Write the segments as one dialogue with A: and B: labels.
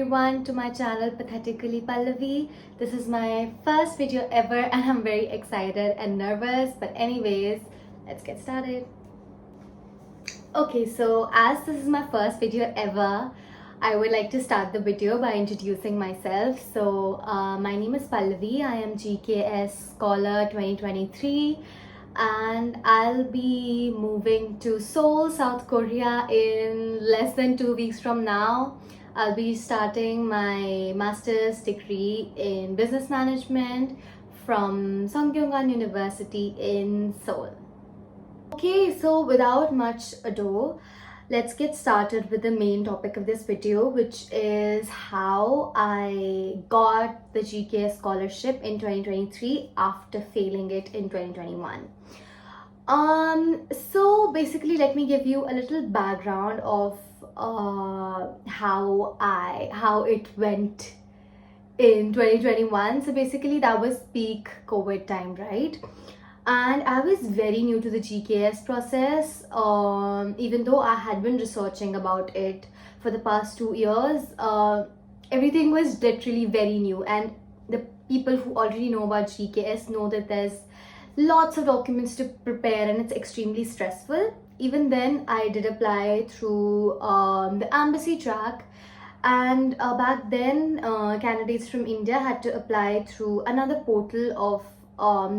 A: everyone to my channel Pathetically Pallavi. This is my first video ever and I'm very excited and nervous, but anyways, let's get started. Okay, so as this is my first video ever, I would like to start the video by introducing myself. So my name is Pallavi. I am GKS Scholar 2023 and I'll be moving to Seoul, South Korea in less than 2 weeks from now. I'll be starting my master's degree in business management from Sungkyunkwan University in Seoul. Okay, so without much ado, let's get started with the main topic of this video, which is how I got the GKS scholarship in 2023 after failing it in 2021. So basically, let me give you a little background of how it went in 2021. So basically, that was peak COVID time, right? And I was very new to the GKS process, even though I had been researching about it for the past 2 years. Everything was literally very new, and the people who already know about GKS know that there's lots of documents to prepare and it's extremely stressful. Even then, I did apply through the embassy track, and back then candidates from India had to apply through another portal of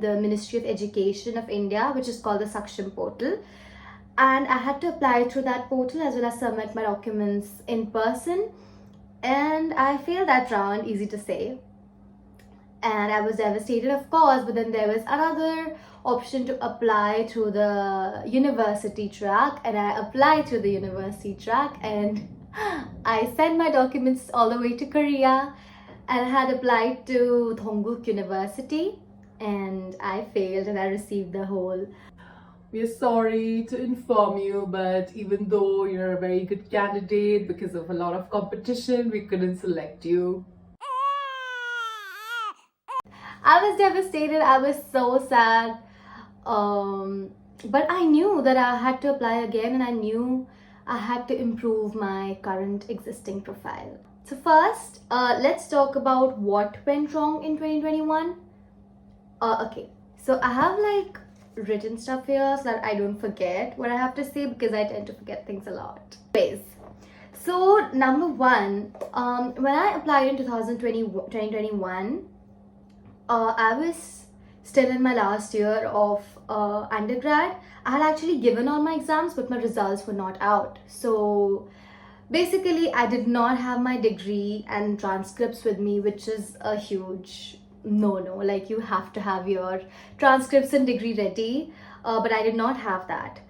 A: the Ministry of Education of India, which is called the Saksham portal, and I had to apply through that portal as well as submit my documents in person, and I failed that round, easy to say. And I was devastated, of course, but then there was another option to apply through the university track, and I applied through the university track, and I sent my documents all the way to Korea, and I had applied to Dongguk University, and I failed, and I received the whole
B: "We're sorry to inform you, but even though you're a very good candidate, because of a lot of competition, we couldn't select you."
A: I was devastated. I was so sad. But I knew that I had to apply again, and I knew I had to improve my current existing profile. So first, let's talk about what went wrong in 2021. Okay, so I have like written stuff here so that I don't forget what I have to say, because I tend to forget things a lot. Anyways, so number one, when I applied in 2021, I was still in my last year of undergrad. I had actually given all my exams, but my results were not out. So basically, I did not have my degree and transcripts with me, which is a huge no. Like, you have to have your transcripts and degree ready, but I did not have that.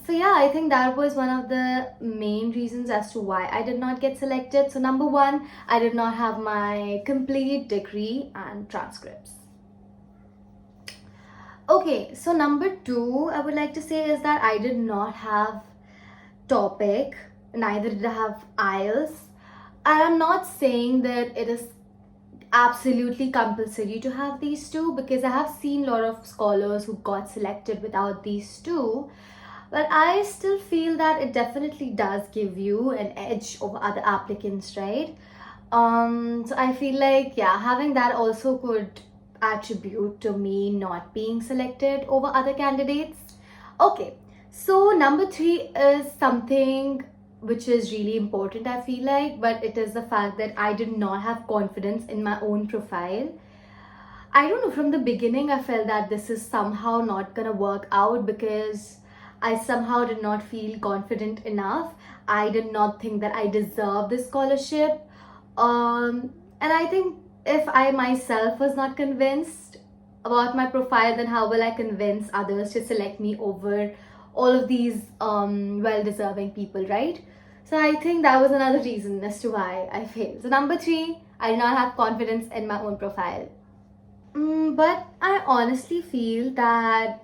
A: So yeah, I think that was one of the main reasons as to why I did not get selected. So number one, I did not have my complete degree and transcripts. Okay, so number two, I would like to say is that I did not have topic, neither did I have IELTS. And I'm not saying that it is absolutely compulsory to have these two, because I have seen a lot of scholars who got selected without these two. But I still feel that it definitely does give you an edge over other applicants, right? So I feel like, yeah, having that also could attribute to me not being selected over other candidates. Okay, so number three is something which is really important, I feel like, but it is the fact that I did not have confidence in my own profile. I don't know, from the beginning I felt that this is somehow not gonna work out, because I somehow did not feel confident enough. I did not think that I deserved this scholarship. And I think if I myself was not convinced about my profile, then how will I convince others to select me over all of these well-deserving people, right? So I think that was another reason as to why I failed. So number three, I did not have confidence in my own profile. But I honestly feel that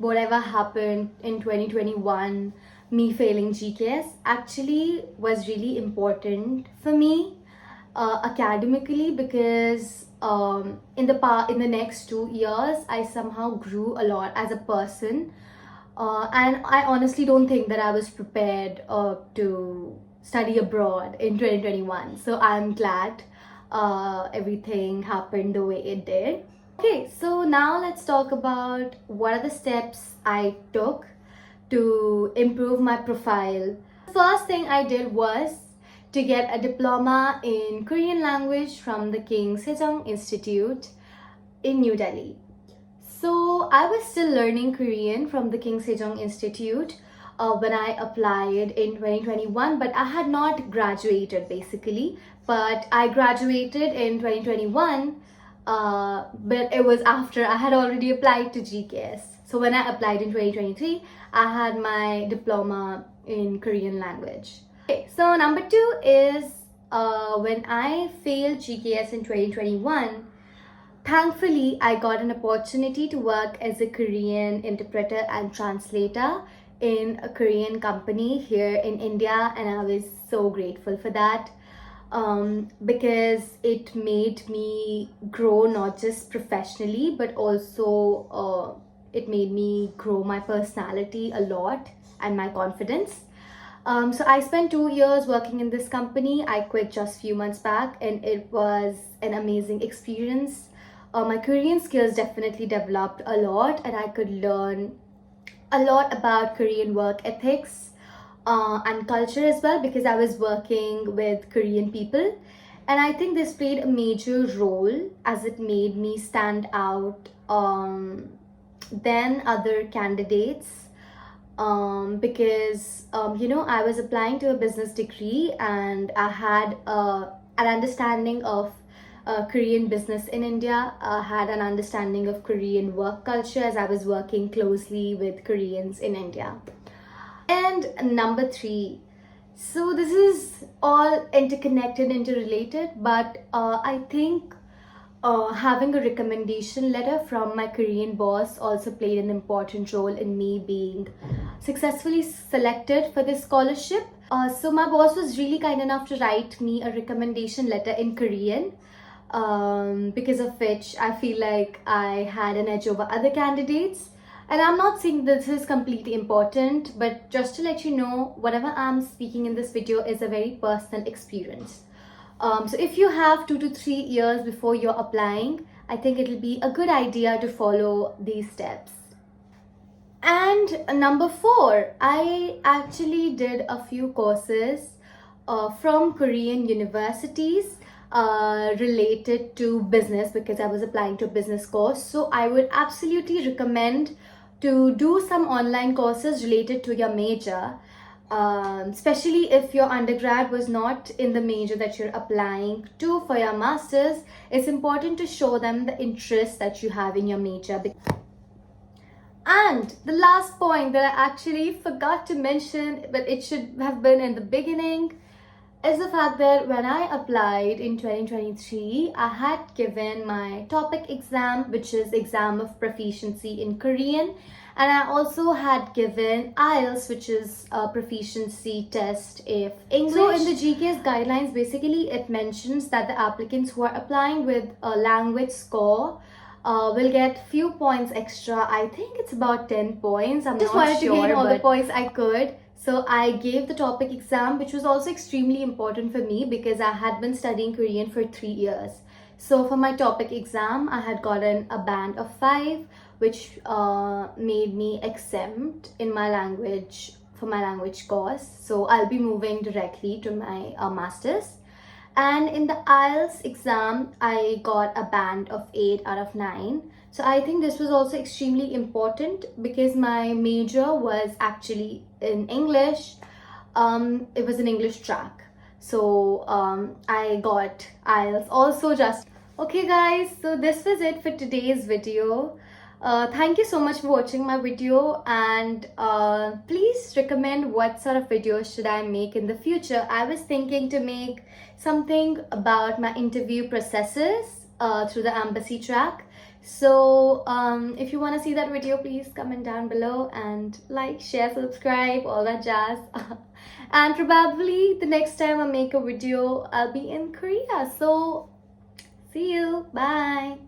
A: whatever happened in 2021, me failing GKS, actually was really important for me academically, because in the next 2 years I somehow grew a lot as a person, and I honestly don't think that I was prepared to study abroad in 2021. So I'm glad everything happened the way it did. Okay, so now let's talk about what are the steps I took to improve my profile. The first thing I did was to get a diploma in Korean language from the King Sejong Institute in New Delhi. So I was still learning Korean from the King Sejong Institute when I applied in 2021, but I had not graduated basically. But I graduated in 2021, but it was after I had already applied to GKS. So when I applied in 2023, I had my diploma in Korean language. Okay, so number 2 is when I failed GKS in 2021, thankfully I got an opportunity to work as a Korean interpreter and translator in a Korean company here in India, and I was so grateful for that. Because it made me grow not just professionally, but also it made me grow my personality a lot and my confidence. So I spent 2 years working in this company. I quit just a few months back, and it was an amazing experience. My Korean skills definitely developed a lot, and I could learn a lot about Korean work ethics and culture as well, because I was working with Korean people. And I think this played a major role as it made me stand out than other candidates, because I was applying to a business degree, and I had an understanding of Korean business in India. I had an understanding of Korean work culture as I was working closely with Koreans in India. And number 3, so this is all interconnected, interrelated, but I think having a recommendation letter from my Korean boss also played an important role in me being successfully selected for this scholarship. So my boss was really kind enough to write me a recommendation letter in Korean, because of which I feel like I had an edge over other candidates. And I'm not saying this is completely important, but just to let you know, whatever I'm speaking in this video is a very personal experience. So if you have 2 to 3 years before you're applying, I think it'll be a good idea to follow these steps. And number 4, I actually did a few courses from Korean universities related to business, because I was applying to a business course. So I would absolutely recommend to do some online courses related to your major, especially if your undergrad was not in the major that you're applying to for your masters. It's important to show them the interest that you have in your major. And the last point that I actually forgot to mention, but it should have been in the beginning, is the fact that when I applied in 2023, I had given my TOPIK exam, which is exam of proficiency in Korean, and I also had given IELTS, which is a proficiency test of English. So in the GKS guidelines, basically it mentions that the applicants who are applying with a language score will get few points extra. I think it's about 10 points. I'm just wanted to gain all the points I could. So I gave the TOPIK exam, which was also extremely important for me because I had been studying Korean for 3 years. So for my TOPIK exam, I had gotten a band of 5, which made me exempt in my language, for my language course. So I'll be moving directly to my master's. And in the IELTS exam, I got a band of 8 out of 9. So I think this was also extremely important because my major was actually in English. It was an English track. So I got IELTS also just. Okay guys, so this was it for today's video. Thank you so much for watching my video, and please recommend what sort of videos should I make in the future. I was thinking to make something about my interview processes through the embassy track. So if you want to see that video, please comment down below and like, share, subscribe, all that jazz. And probably the next time I make a video, I'll be in Korea. So see you. Bye.